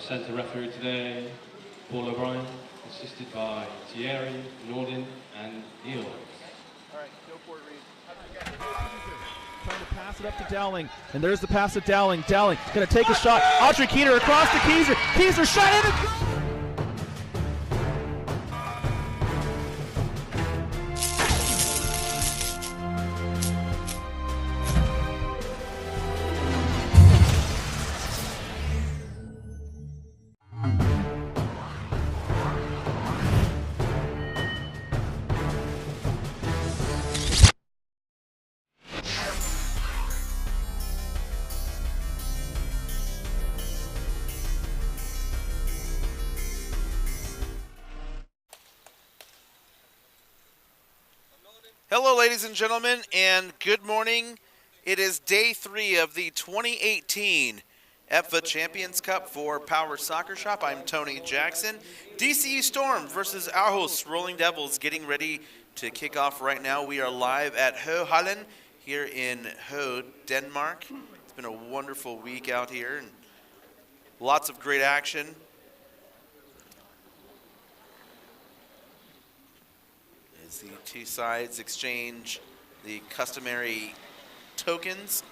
centre referee today, Paul O'Brien, assisted by Thierry, Nordin, and Eels. All right, go for it, Reed. Trying to pass it up to Dowling, and there's the pass to Dowling. Dowling gonna take a shot. Audrey Keener across to Keyser. Keyser shot in the goal. Hello, ladies and gentlemen, and good morning. It is day 3 of the 2018 EPFA Champions Cup for Power Soccer Shop. I'm Tony Jackson. DCU Storm versus Aarhus Rolling Devils getting ready to kick off right now. We are live at Høhallen here in Hø, Denmark. It's been a wonderful week out here and lots of great action. The two sides exchange the customary tokens.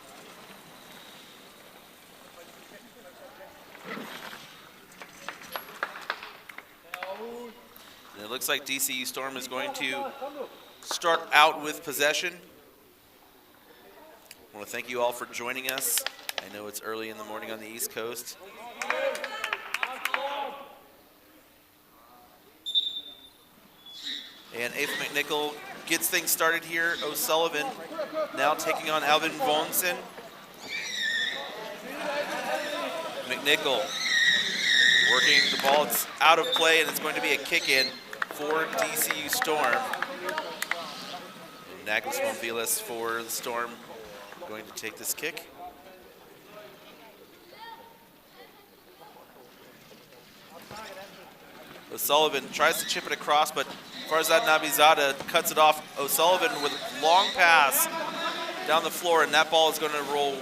And it looks like DCU Storm is going to start out with possession. I want to thank you all for joining us. I know it's early in the morning on the East Coast. And EPFA McNichol gets things started here. O'Sullivan now taking on Alvin Vonsen. McNichol working the ball. It's out of play, and it's going to be a kick-in for DCU Storm. And Naglis Monvilas for the Storm going to take this kick. O'Sullivan tries to chip it across, but Farzad Nabizada cuts it off. O'Sullivan with a long pass down the floor, and that ball is going to roll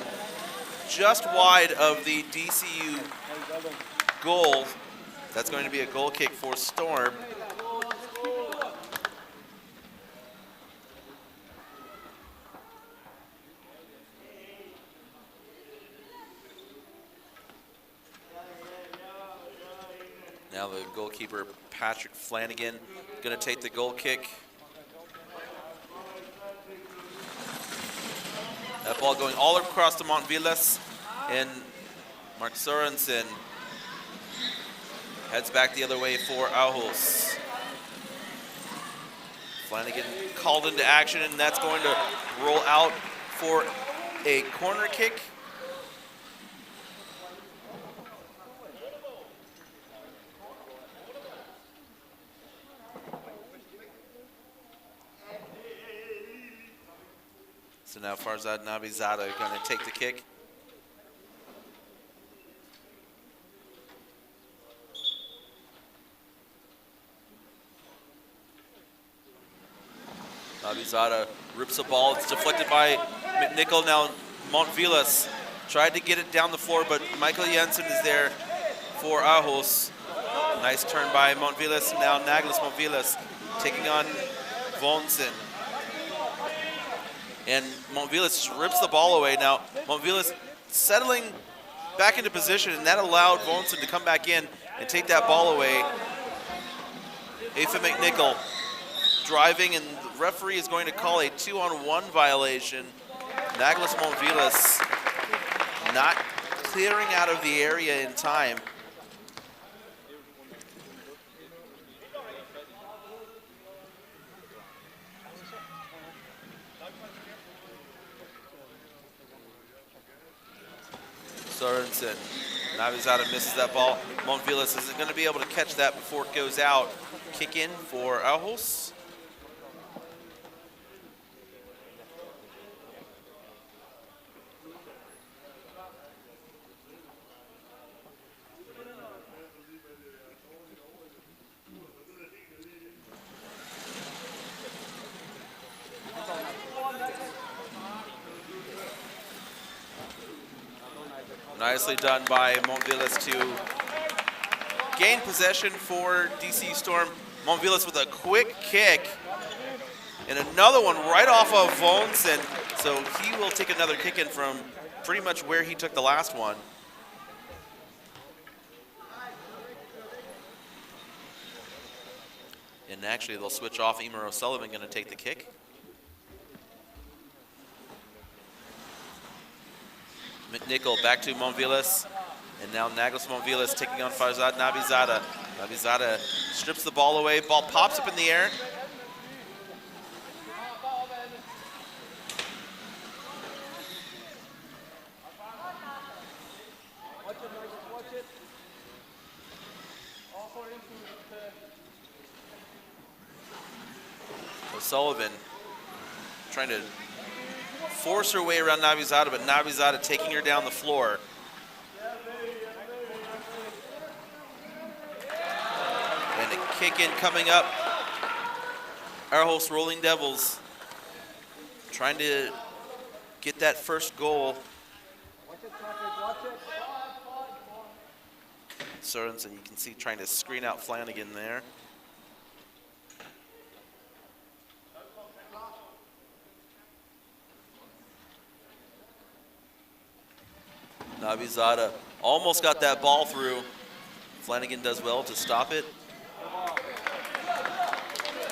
just wide of the DCU goal. That's going to be a goal kick for Storm. Now the goalkeeper, Patrick Flanagan, going to take the goal kick. That ball going all across to Montvillas, and Mark Sorensen heads back the other way for Aarhus. Flanagan called into action, and that's going to roll out for a corner kick. So now Farzad Nabizada going to take the kick. Nabizada rips the ball. It's deflected by McNichol. Now Montvillas tried to get it down the floor, but Michael Jensen is there for Aarhus. Nice turn by Montvillas. Now Naglis Montvillas taking on Vonsen. And Montvillas just rips the ball away. Now Montvillas settling back into position, and that allowed Vonsen to come back in and take that ball away. EPFA McNichol driving, and the referee is going to call a 2-on-1 violation. Naglis Montvillas not clearing out of the area in time. Sorensen, Nabizada misses that ball. Montvillas isn't going to be able to catch that before it goes out. Kick in for Aarhus. Nicely done by Montvillas to gain possession for DC Storm. Monvilas with a quick kick. And another one right off of Vonsen. So he will take another kick in from pretty much where he took the last one. And actually they'll switch off. Emer O'Sullivan going to take the kick. McNichol back to Monvilas. And now Nagels Monvilas taking on Farzad Nabizada. Nabizada strips the ball away. Ball pops up in the air. O'Sullivan trying to force her way around Nabizada, but Nabizada taking her down the floor. And a kick in coming up. Aarhus Rolling Devils trying to get that first goal. Sorensen, you can see, trying to screen out Flanagan there. Nabizada almost got that ball through. Flanagan does well to stop it.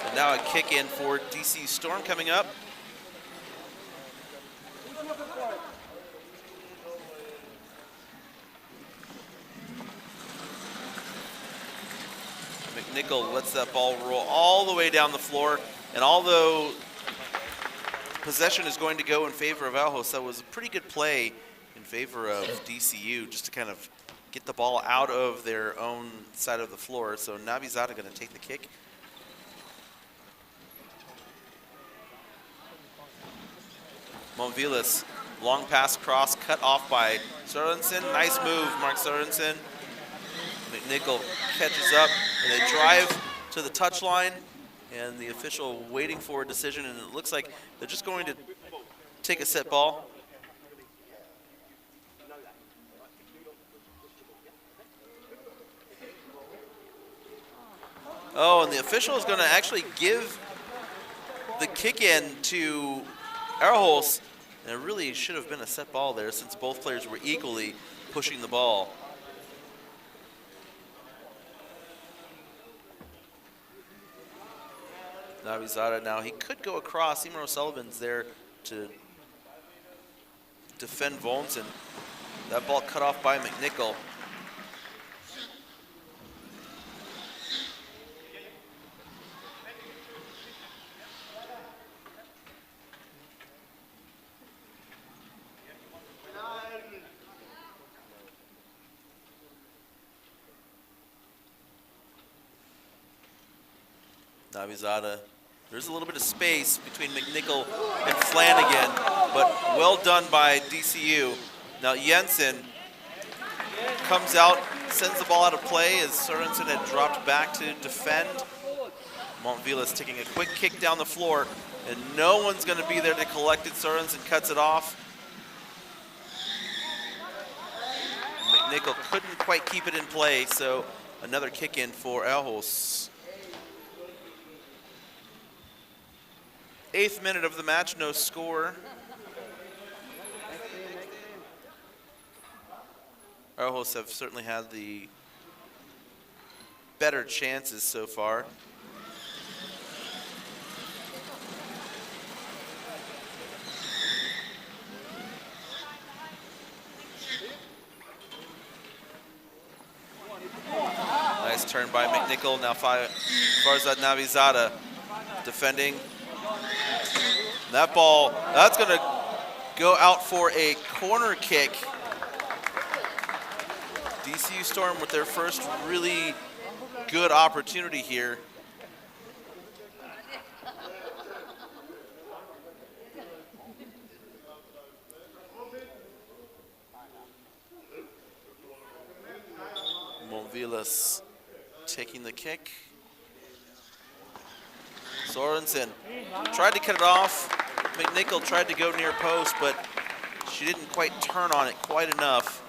And now a kick in for DC Storm coming up. McNichol lets that ball roll all the way down the floor. And although possession is going to go in favor of Aarhus, that was a pretty good play in favor of DCU, just to kind of get the ball out of their own side of the floor. So Nabizada going to take the kick. Monvilas, long pass cross, cut off by Sorensen. Nice move, Mark Sorensen. McNichol catches up, and they drive to the touchline, and the official waiting for a decision, and it looks like they're just going to take a set ball. Oh, and the official is going to actually give the kick in to Aarhus. And it really should have been a set ball there since both players were equally pushing the ball. Nabizada now, he could go across. Emer O'Sullivan's there to defend Vonsen. That ball cut off by McNichol. Nabizada, there's a little bit of space between McNichol and Flanagan, but well done by DCU. Now Jensen comes out, sends the ball out of play as Sorensen had dropped back to defend. Monvilas taking a quick kick down the floor, and no one's going to be there to collect it. Sorensen cuts it off. McNichol couldn't quite keep it in play, so another kick in for Aarhus. 8th minute of the match, no score. Aarhus have certainly had the better chances so far. Nice turn by McNichol. Now Farzad Nabizada defending. That ball, that's going to go out for a corner kick. DCU Storm with their first really good opportunity here. Monvilas taking the kick. Sorensen tried to cut it off. McNichol tried to go near post, but she didn't quite turn on it quite enough.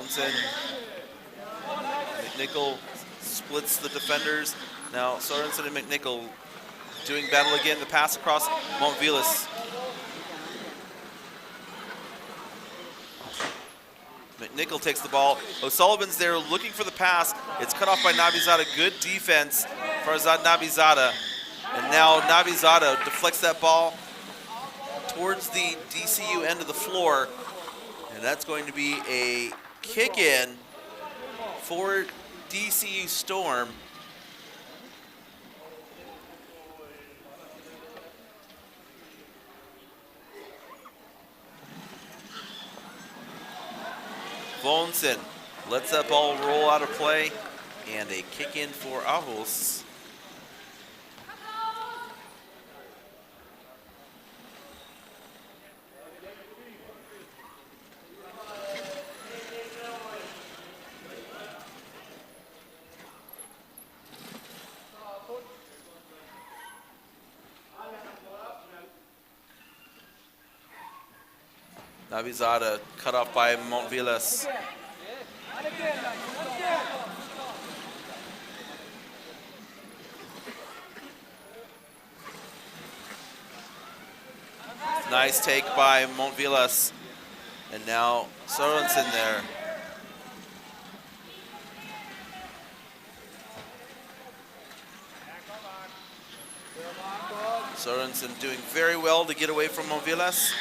Sorensen. McNichol splits the defenders. Now Sorensen and McNichol doing battle again. The pass across Montvilas. McNichol takes the ball. O'Sullivan's there looking for the pass. It's cut off by Nabizada. Good defense for Nabizada. And now Nabizada deflects that ball towards the DCU end of the floor. And that's going to be a kick in for DCU Storm. Vonsen lets that ball roll out of play, and a kick in for Aarhus. Nabizada cut off by Montvilas. Nice take by Montvilas. And now Sorensen there. Sorensen doing very well to get away from Montvilas.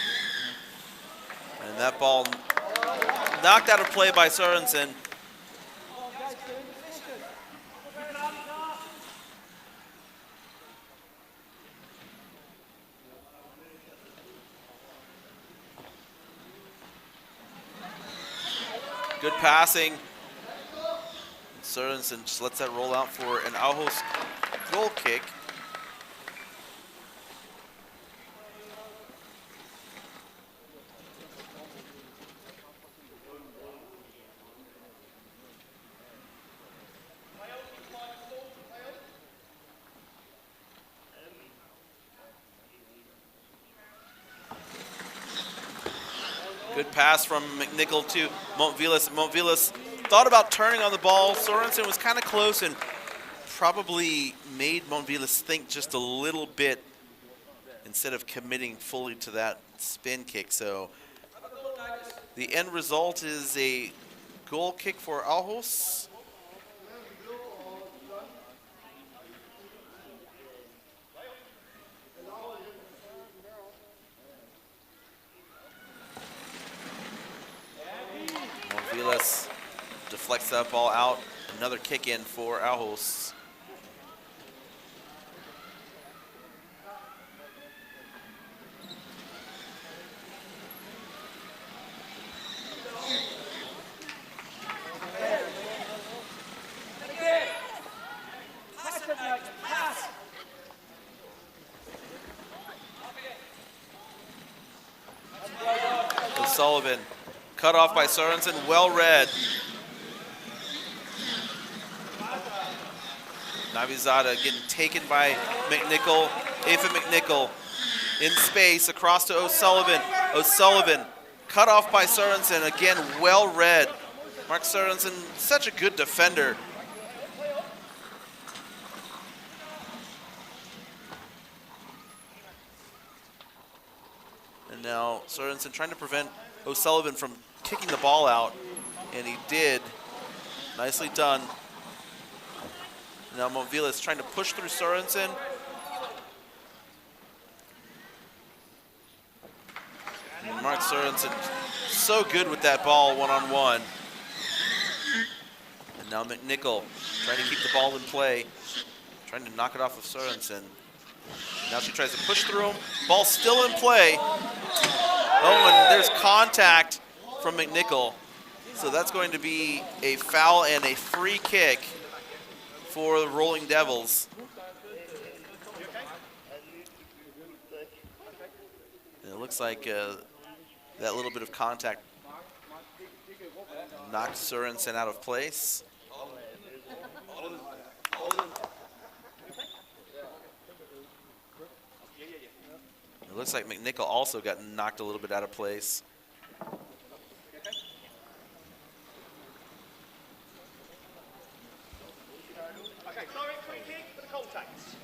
And that ball knocked out of play by Sorensen. Good passing. Sorensen just lets that roll out for an Aarhus goal kick. Good pass from McNichol to Montvilas. Montvilas thought about turning on the ball. Sorensen was kind of close and probably made Montvilas think just a little bit instead of committing fully to that spin kick. So the end result is a goal kick for Aarhus. Montvilas deflects that ball out. Another kick in for Aarhus. O'Sullivan cut off by Sorensen, well read. Nabizada getting taken by McNichol. EPFA McNichol in space across to O'Sullivan. O'Sullivan cut off by Sorensen, again well read. Mark Sorensen, such a good defender. And now Sorensen trying to prevent O'Sullivan from kicking the ball out, and he did. Nicely done. Now Montvilas trying to push through Sorensen. And Mark Sorensen so good with that ball one-on-one. And now McNichol trying to keep the ball in play, trying to knock it off of Sorensen. Now she tries to push through him. Ball still in play. Oh, and there's contact from McNichol. So that's going to be a foul and a free kick for the Rolling Devils. And it looks like that little bit of contact knocked Sorensen out of place. It looks like McNichol also got knocked a little bit out of place. Okay, direct free kick for the contacts.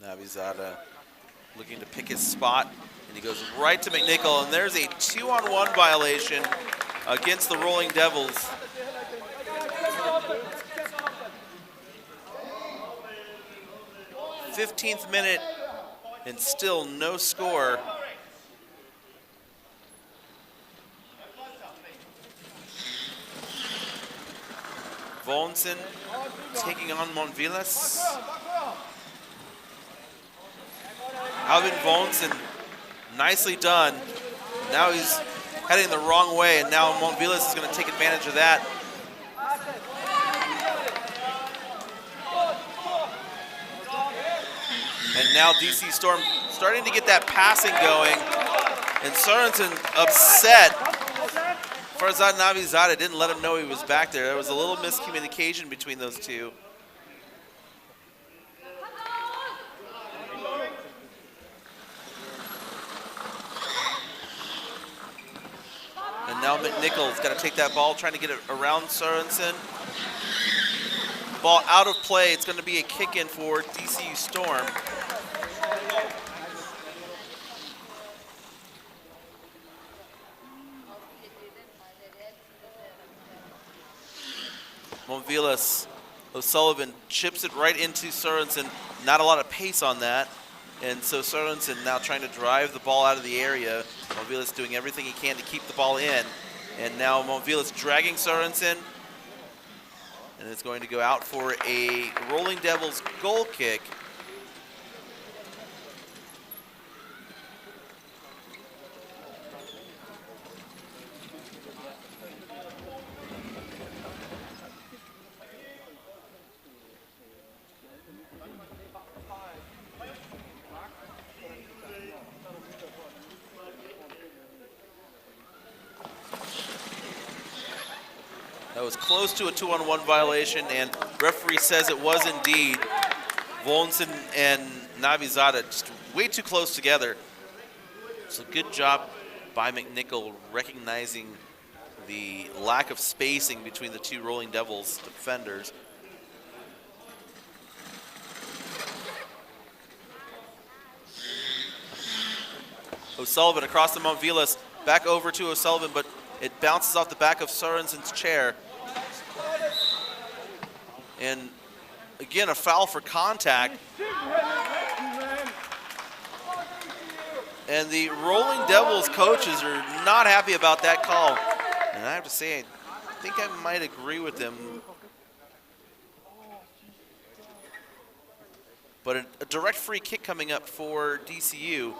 Navizada looking to pick his spot, and he goes right to McNichol, and there's a 2-on-1 violation against the Rolling Devils. '15th minute, and still no score. Volensen taking on Montvillas. Alvin Volensen, nicely done. Now he's heading the wrong way, and now Montvillas is going to take advantage of that. And now DC Storm starting to get that passing going, and Sorensen upset. Farzad Navizada didn't let him know he was back there. There was a little miscommunication between those two. And now McNichol's got to take that ball, trying to get it around Sorensen. Ball out of play. It's going to be a kick-in for DCU Storm. Montvillas, O'Sullivan chips it right into Sorensen. Not a lot of pace on that. And so Sorensen now trying to drive the ball out of the area. Montvillas doing everything he can to keep the ball in. And now Montvillas dragging Sorensen. And it's going to go out for a Rolling Devils goal kick. That was close to a 2-on-1 violation, and referee says it was indeed. Volensen and Navizada just way too close together. So good job by McNichol recognizing the lack of spacing between the two Rolling Devils defenders. O'Sullivan across the Montvillas, back over to O'Sullivan, but it bounces off the back of Sorensen's chair. And again, a foul for contact. And the Rolling Devils coaches are not happy about that call. And I have to say, I think I might agree with them. But a direct free kick coming up for DCU.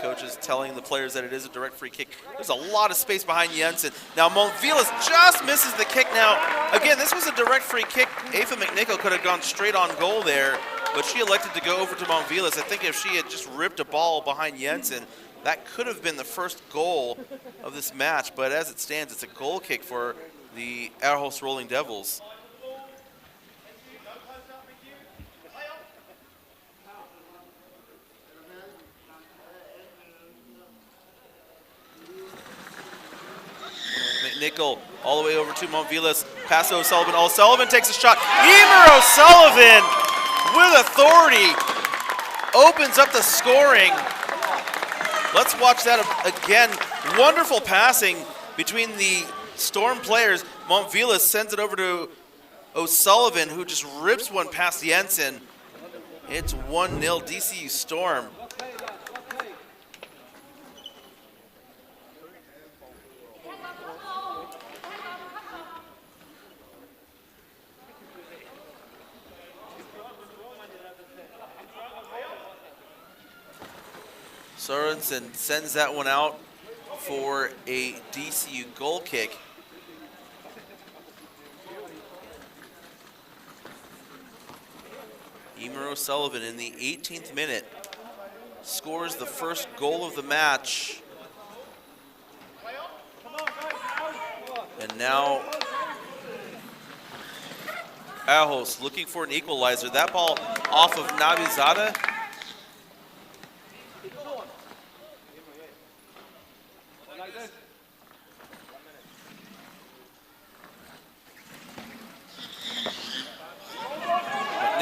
Coach is telling the players that it is a direct free kick. There's a lot of space behind Jensen. Now Montvillas just misses the kick. Now, again, this was a direct free kick. Afa McNichol could have gone straight on goal there, but she elected to go over to Montvillas. I think if she had just ripped a ball behind Jensen, that could have been the first goal of this match. But as it stands, it's a goal kick for the Aarhus Rolling Devils. McNichol all the way over to Montvillas, pass to O'Sullivan. O'Sullivan takes a shot. Emer O'Sullivan with authority opens up the scoring. Let's watch that again. Wonderful passing between the Storm players. Montvillas sends it over to O'Sullivan, who just rips one past Jensen. It's 1-0 DCU Storm. Sorensen sends that one out for a DCU goal kick. Emer O'Sullivan in the 18th minute scores the first goal of the match. And now Aarhus looking for an equalizer. That ball off of Nabizada.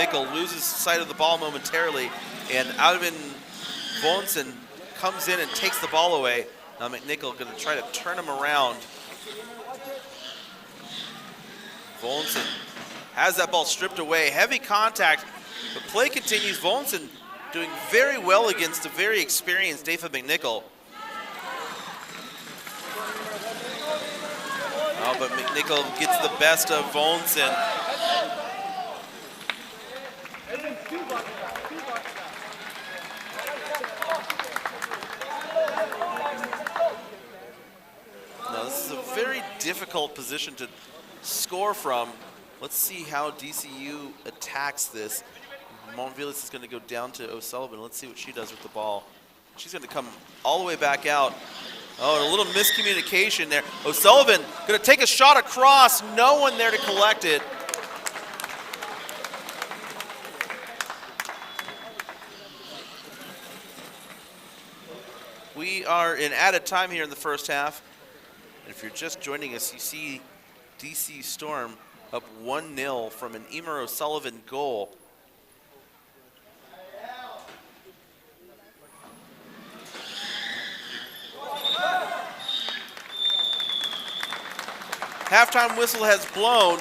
McNichol loses sight of the ball momentarily, and Alvin Vonsen comes in and takes the ball away. Now McNichol going to try to turn him around. Vonsen has that ball stripped away. Heavy contact. The play continues. Vonsen doing very well against a very experienced David McNichol. Oh, but McNichol gets the best of Vonsen. Now this is a very difficult position to score from. Let's see how DCU attacks this. Montvillis is going to go down to O'Sullivan. Let's see what she does with the ball. She's going to come all the way back out. Oh, and a little miscommunication there. O'Sullivan going to take a shot across. No one there to collect it. We are in added time here in the first half. And if you're just joining us, you see DC Storm up 1-0 from an Emer O'Sullivan goal. Halftime whistle has blown.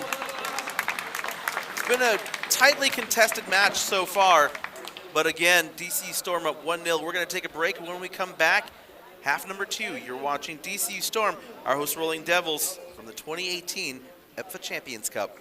It's been a tightly contested match so far. But again, DC Storm up 1-0. We're going to take a break, and when we come back, half number 2, you're watching DC Storm, Aarhus Rolling Devils from the 2018 EPFA Champions Cup.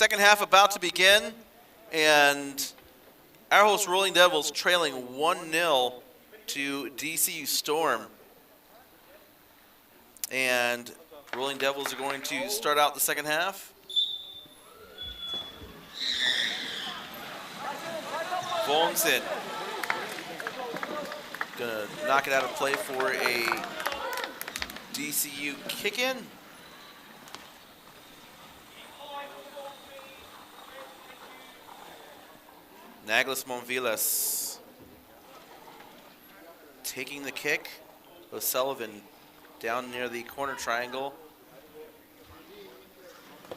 second half about to begin, and Aarhus Rolling Devils trailing 1-0 to DCU Storm. And Rolling Devils are going to start out the second half. Volnsen gonna knock it out of play for a DCU kick-in. Naglis Monvilas taking the kick. O'Sullivan down near the corner triangle.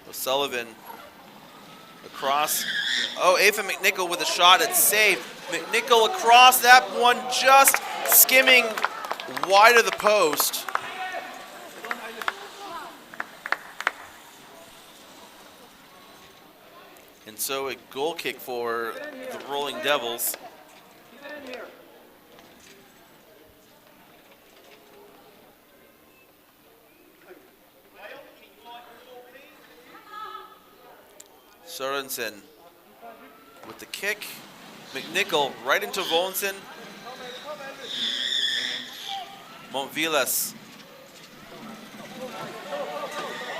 O'Sullivan across. Oh, Ava McNichol with a shot. It's saved. McNichol across. That one just skimming wide of the post. And so a goal kick for the Rolling Devils. Sorensen with the kick. McNichol right into Volnsen. Montvilas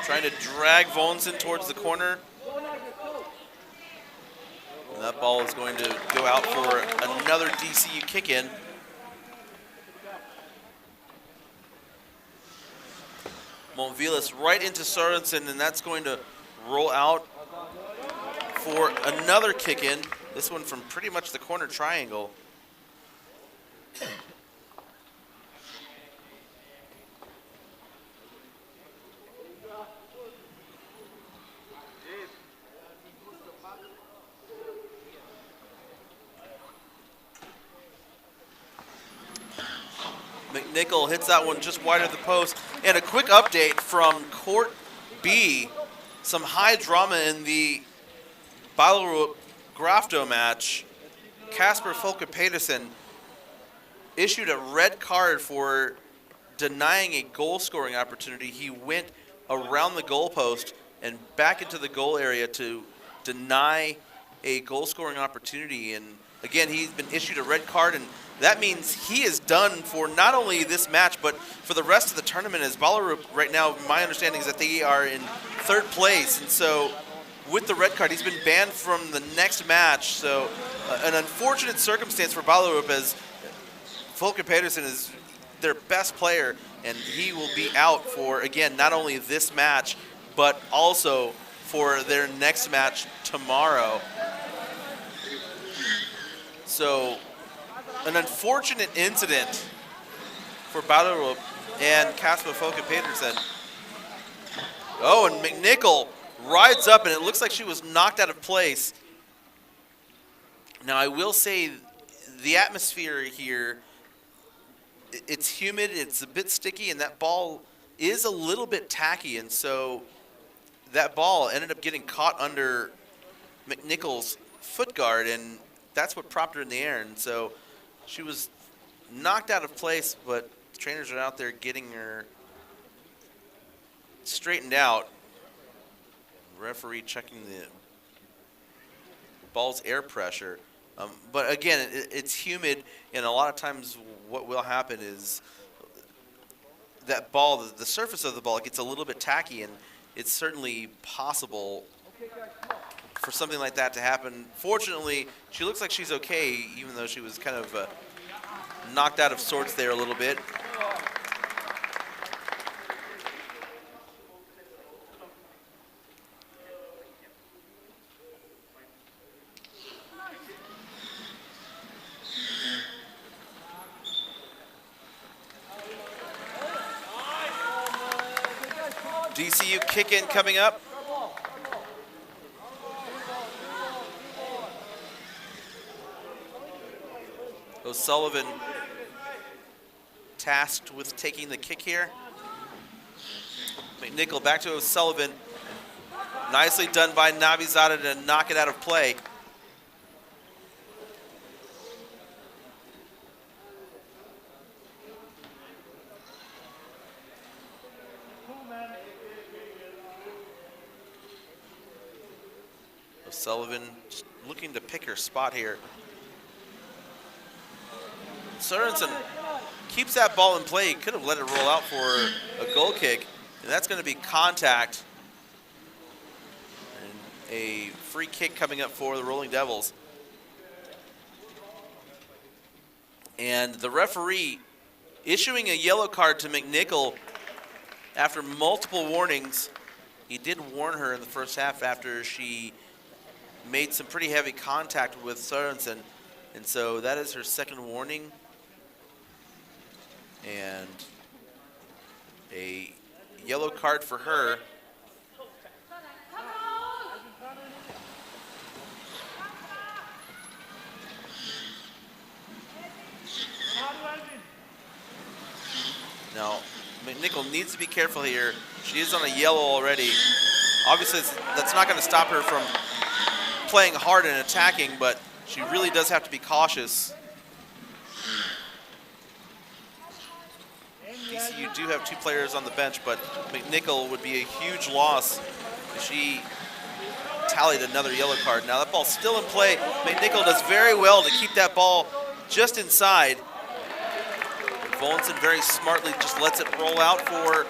trying to drag Volnsen towards the corner. And that ball is going to go out for another DCU kick-in. Montvilas right into Sorensen, and that's going to roll out for another kick-in. This one from pretty much the corner triangle. McNichol hits that one just wide of the post. And a quick update from Court B. Some high drama in the Ballerup Grafto match. Kasper Folke Pedersen issued a red card for denying a goal-scoring opportunity. He went around the goalpost and back into the goal area to deny a goal-scoring opportunity. And again, he's been issued a red card, and that means he is done for not only this match, but for the rest of the tournament. As Ballerup right now, my understanding is that they are in third place, and so with the red card, he's been banned from the next match. So an unfortunate circumstance for Ballerup, as Folke Pedersen is their best player, and he will be out for, again, not only this match, but also for their next match tomorrow. So an unfortunate incident for Ballerup and Kasper Folke Pedersen. Oh, and McNichol rides up, and it looks like she was knocked out of place. Now, I will say the atmosphere here, it's humid, it's a bit sticky, and that ball is a little bit tacky, and so that ball ended up getting caught under McNichol's foot guard, and that's what propped her in the air. And so she was knocked out of place, but the trainers are out there getting her straightened out. Referee checking the ball's air pressure. But again, it's humid, and a lot of times what will happen is that ball, the surface of the ball, gets a little bit tacky, and it's certainly possible for something like that to happen. Fortunately, she looks like she's okay, even though she was kind of knocked out of sorts there a little bit. DCU kick-in coming up. O'Sullivan tasked with taking the kick here. McNichol back to O'Sullivan. Nicely done by Navizada to knock it out of play. Sullivan just looking to pick her spot here. Sorensen keeps that ball in play. He could have let it roll out for a goal kick, and that's going to be contact. And a free kick coming up for the Rolling Devils. And the referee issuing a yellow card to McNichol after multiple warnings. He did warn her in the first half after she made some pretty heavy contact with Sorensen. And so that is her second warning. And a yellow card for her. Now, McNichol needs to be careful here. She is on a yellow already. Obviously, that's not going to stop her from playing hard and attacking, but she really does have to be cautious. DCU do have 2 players on the bench, but McNichol would be a huge loss if she tallied another yellow card. Now that ball's still in play. McNichol does very well to keep that ball just inside. Volenson very smartly just lets it roll out for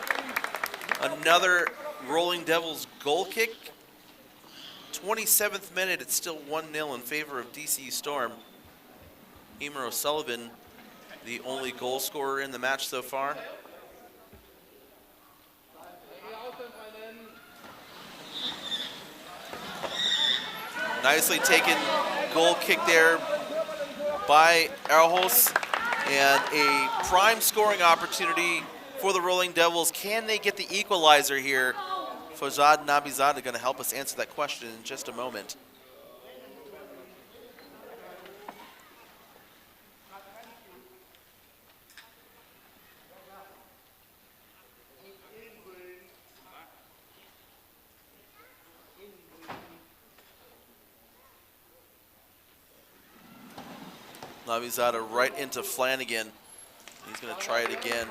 another Rolling Devils goal kick. 27th minute, it's still 1-0 in favor of DCU Storm. Emer O'Sullivan, the only goal scorer in the match so far. Nicely taken goal kick there by Aarhus, and a prime scoring opportunity for the Rolling Devils. Can they get the equalizer here? Farzad Nabizadeh going to help us answer that question in just a moment. Nabizadeh right into Flanagan. He's going to try it again.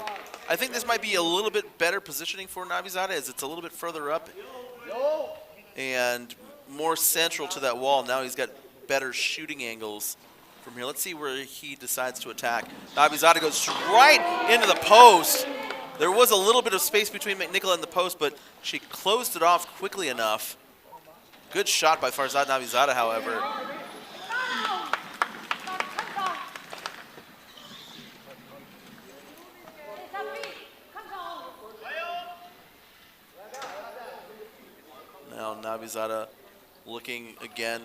I think this might be a little bit better positioning for Nabizadeh, as it's a little bit further up and more central to that wall. Now he's got better shooting angles from here. Let's see where he decides to attack. Nabizadeh goes right into the post. There was a little bit of space between McNichol and the post, but she closed it off quickly enough. Good shot by Farzad Nabizadeh, however. Now Nabizadeh looking again.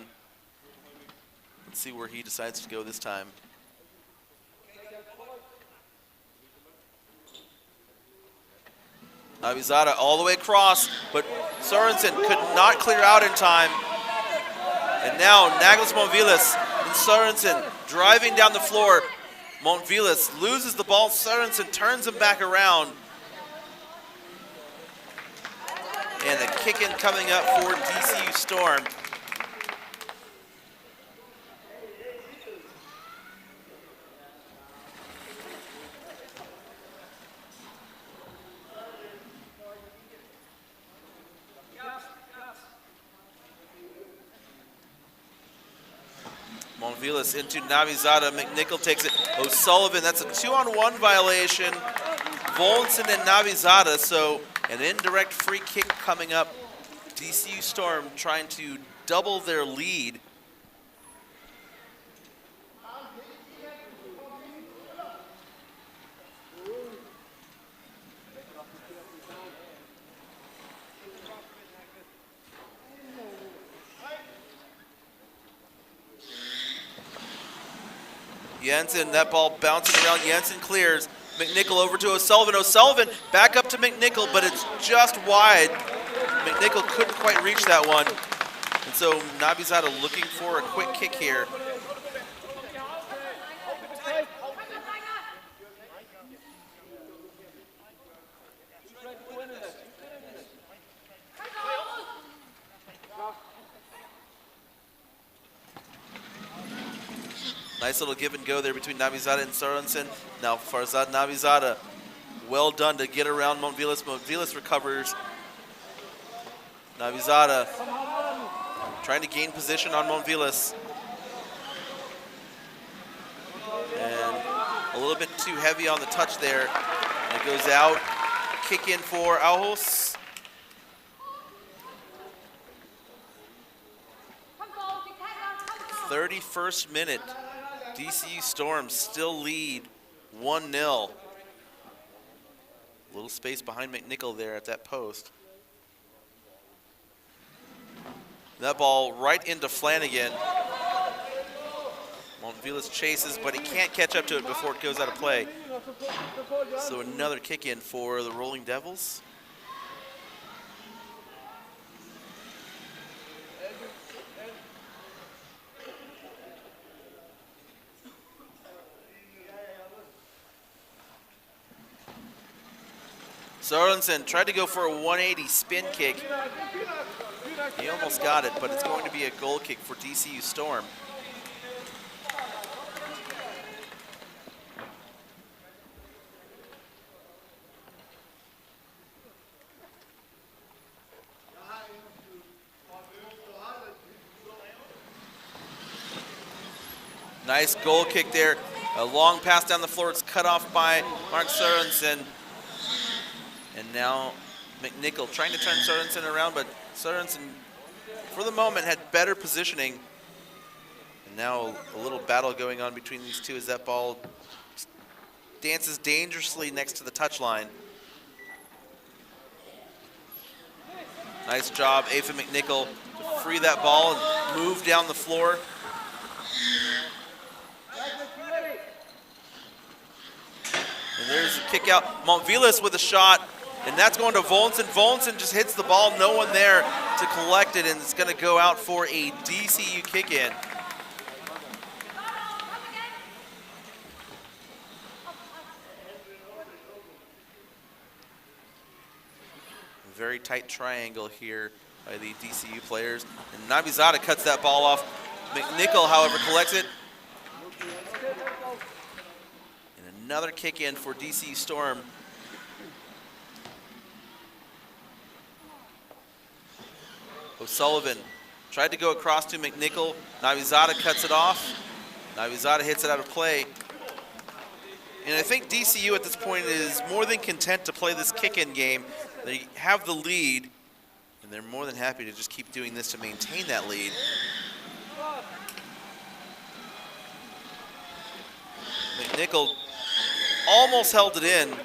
Let's see where he decides to go this time. Nabizadeh all the way across, but Sorensen could not clear out in time. And now Nagels Montvilas and Sorensen driving down the floor. Montvilas loses the ball. Sorensen turns him back around. And a kick-in coming up for DCU Storm. Montvilas into Nabizadeh. McNichol takes it. O'Sullivan, that's a 2-on-1 violation. Volenson and Nabizadeh, so an indirect free kick coming up. DCU Storm trying to double their lead. Jensen, that ball bouncing around. Jensen clears. McNichol over to O'Sullivan. O'Sullivan back up to McNichol, but it's just wide. McNichol couldn't quite reach that one. And so Nabizadeh looking for a quick kick here. Nice little give and go there between Nabizadeh and Sorensen. Now Farzad Nabizadeh, well done to get around Montvilas. Montvilas recovers. Nabizadeh trying to gain position on Montvilas. And a little bit too heavy on the touch there. And it goes out. Kick in for Aarhus. The 31st minute. DCU Storm still lead 1-0. A little space behind McNichol there at that post. That ball right into Flanagan. Montvilas chases, but he can't catch up to it before it goes out of play. So another kick in for the Rolling Devils. Sorensen tried to go for a 180 spin kick. He almost got it, but it's going to be a goal kick for DCU Storm. Nice goal kick there. A long pass down the floor. It's cut off by Mark Sorensen. And now McNichol trying to turn Sorensen around, but Sorensen, for the moment, had better positioning. And now a little battle going on between these two as that ball dances dangerously next to the touchline. Nice job, EPFA McNichol, to free that ball and move down the floor. And there's a kick out. Montvilas with a shot. And that's going to Volenson. Volenson just hits the ball, no one there to collect it, and it's going to go out for a DCU kick-in. Very tight triangle here by the DCU players. And Nabizada cuts that ball off. McNichol, however, collects it. And another kick-in for DCU Storm. O'Sullivan tried to go across to McNichol. Nabizada cuts it off. Nabizada hits it out of play. And I think DCU at this point is more than content to play this kick-in game. They have the lead, and they're more than happy to just keep doing this to maintain that lead. McNichol almost held it in.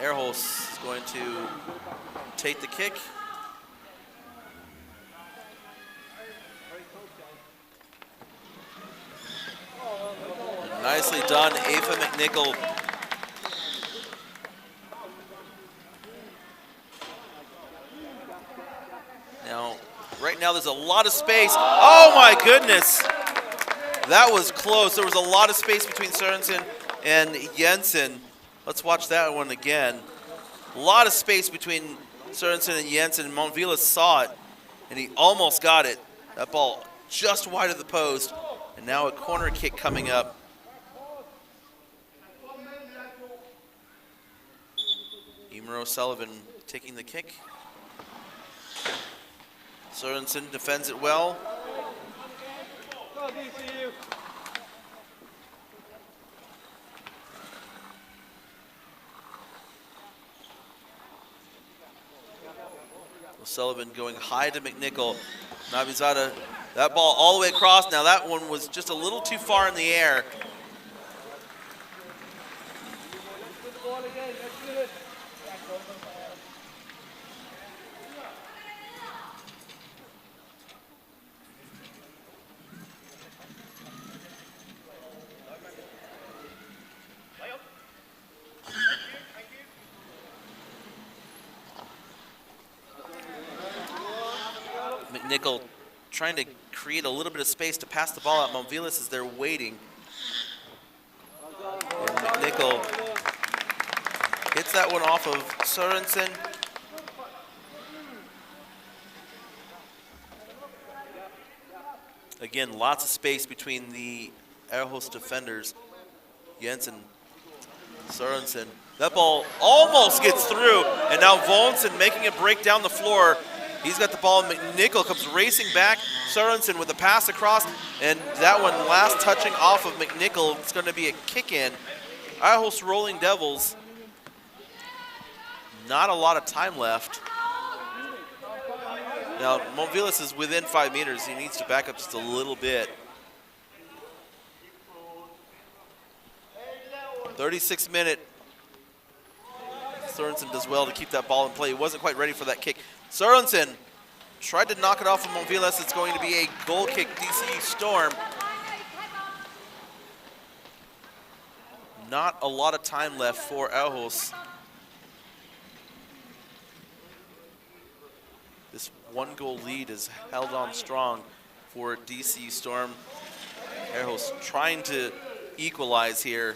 Aarhus is going to take the kick. And nicely done, EPFA McNichol. Now, right now there's a lot of space. Oh my goodness! That was close. There was a lot of space between Sorensen and Jensen. Let's watch that one again. A lot of space between Sorensen and Jensen. Montvilas saw it, and he almost got it. That ball just wide of the post. And now a corner kick coming up. Emer O'Sullivan taking the kick. Sorensen defends it well. O'Sullivan going high to McNichol. Nabizada, that ball all the way across. Now that one was just a little too far in the air. McNichol trying to create a little bit of space to pass the ball out. Montvilas is there waiting. And McNichol hits that one off of Sorensen. Again, lots of space between the Aarhus defenders. Jensen, Sorensen. That ball almost gets through, and now Volenson making a break down the floor. He's got the ball. McNichol comes racing back. Sorensen with a pass across, and that one last touching off of McNichol. It's going to be a kick in. Aarhus Rolling Devils. Not a lot of time left. Now, Montvilas is within 5 meters. He needs to back up just a little bit. 36 minute. Sorensen does well to keep that ball in play. He wasn't quite ready for that kick. Sorensen tried to knock it off of Montvilas. It's going to be a goal kick, DCU Storm. Not a lot of time left for Aarhus. This 1-goal lead is held on strong for DCU Storm. Aarhus trying to equalize here.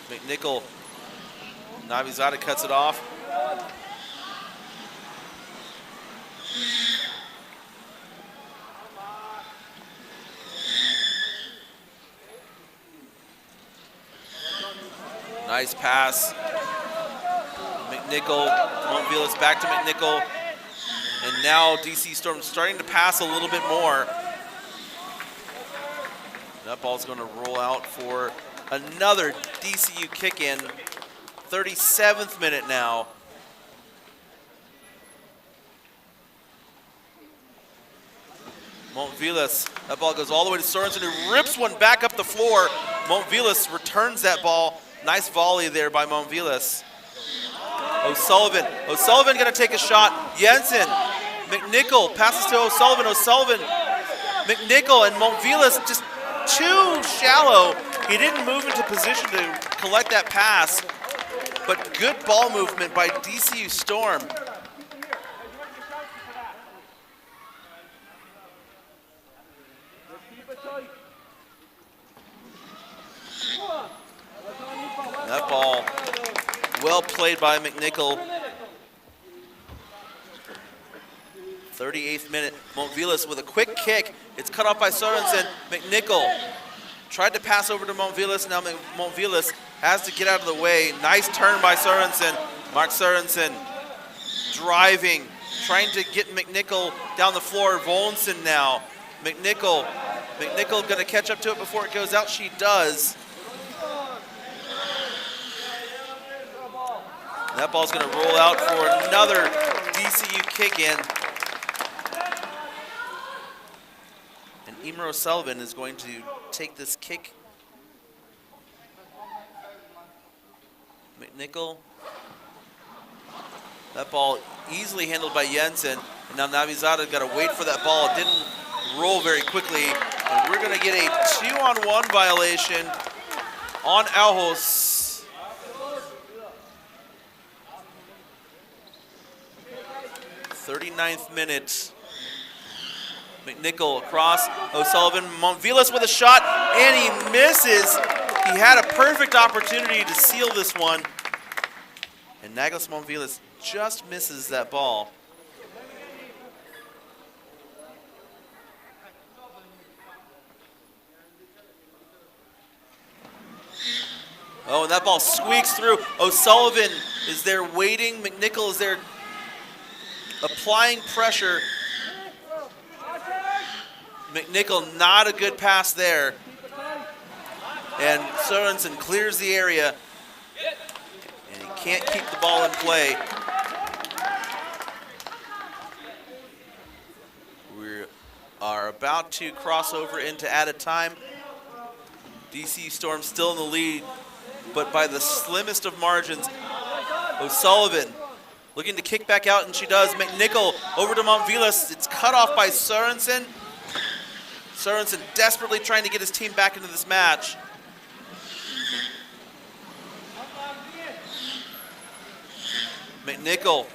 McNichol, Navizada cuts it off. Nice pass. McNichol, Montvilas back to McNichol. And now DC Storm starting to pass a little bit more. That ball's going to roll out for another DCU kick in. 37th minute now. Montvilas, that ball goes all the way to Sorensen, who rips one back up the floor. Montvilas returns that ball. Nice volley there by Montvilas. O'Sullivan going to take a shot. Jensen, McNichol passes to O'Sullivan. McNichol and Montvilas just too shallow. He didn't move into position to collect that pass, but good ball movement by DCU Storm. That ball, well played by McNichol. 38th minute, Montvilas with a quick kick. It's cut off by Sorensen. McNichol tried to pass over to Montvilas. Now Montvilas has to get out of the way. Nice turn by Sorensen. Mark Sorensen driving, trying to get McNichol down the floor. Volenson now. McNichol going to catch up to it before it goes out. She does. That ball's going to roll out for another DCU kick in. And Emer O'Sullivan is going to take this kick. McNichol. That ball easily handled by Jensen. And now Navizada got to wait for that ball. It didn't roll very quickly. And we're going to get a 2-on-1 violation on Aarhus. 39th minute. McNichol across. O'Sullivan. Montvilas with a shot, and he misses. He had a perfect opportunity to seal this one. And Naglas Montvilas just misses that ball. Oh, and that ball squeaks through. O'Sullivan is there waiting. McNichol is there applying pressure. McNichol, not a good pass there. And Sorensen clears the area. And he can't keep the ball in play. We are about to cross over into added time. DC Storm still in the lead, but by the slimmest of margins. O'Sullivan looking to kick back out, and she does. McNichol over to Montvilas. It's cut off by Sorensen. Sorensen desperately trying to get his team back into this match. McNichol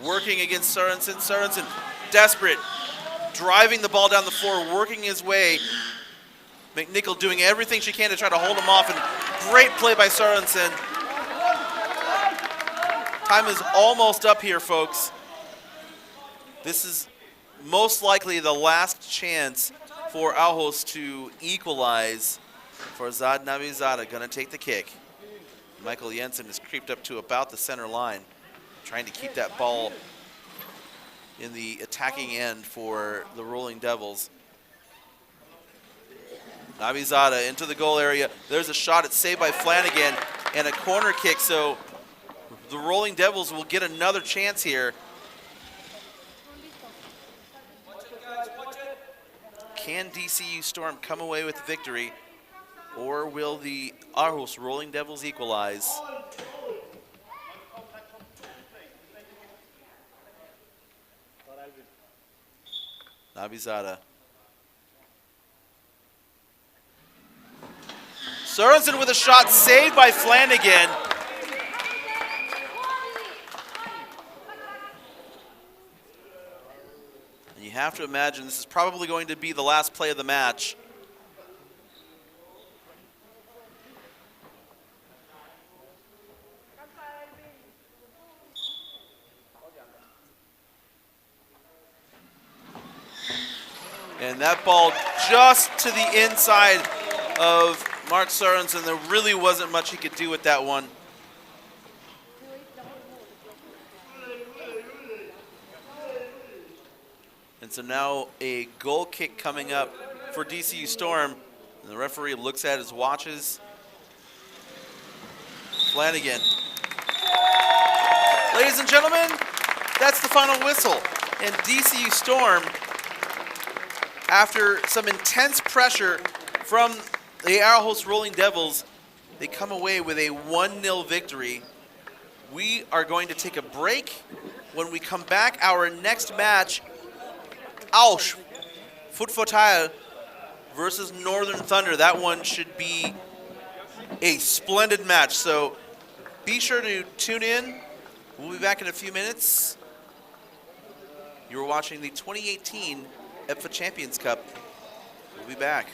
working against Sorensen. Sorensen desperate, driving the ball down the floor, working his way. McNichol doing everything she can to try to hold him off, and great play by Sorensen. Time is almost up here, folks. This is most likely the last chance for Aarhus to equalize. For Zad Navizada, gonna take the kick. Michael Jensen has creeped up to about the center line, trying to keep that ball in the attacking end for the Rolling Devils. Navizada into the goal area. There's a shot. It's saved by Flanagan and a corner kick. So the Rolling Devils will get another chance here. Can DCU Storm come away with the victory, or will the Aarhus Rolling Devils equalize? Navizada. Sørensen with a shot saved by Flanagan. And you have to imagine this is probably going to be the last play of the match. And that ball just to the inside of Mark Sørensen. There really wasn't much he could do with that one. And so now a goal kick coming up for DCU Storm. And the referee looks at his watches. Flanagan. Ladies and gentlemen, that's the final whistle. And DCU Storm, after some intense pressure from the Aarhus Rolling Devils, they come away with a 1-0 victory. We are going to take a break. When we come back, our next match, Aarhus Footfortal versus Northern Thunder. That one should be a splendid match. So be sure to tune in. We'll be back in a few minutes. You're watching the 2018 EPFA Champions Cup. We'll be back.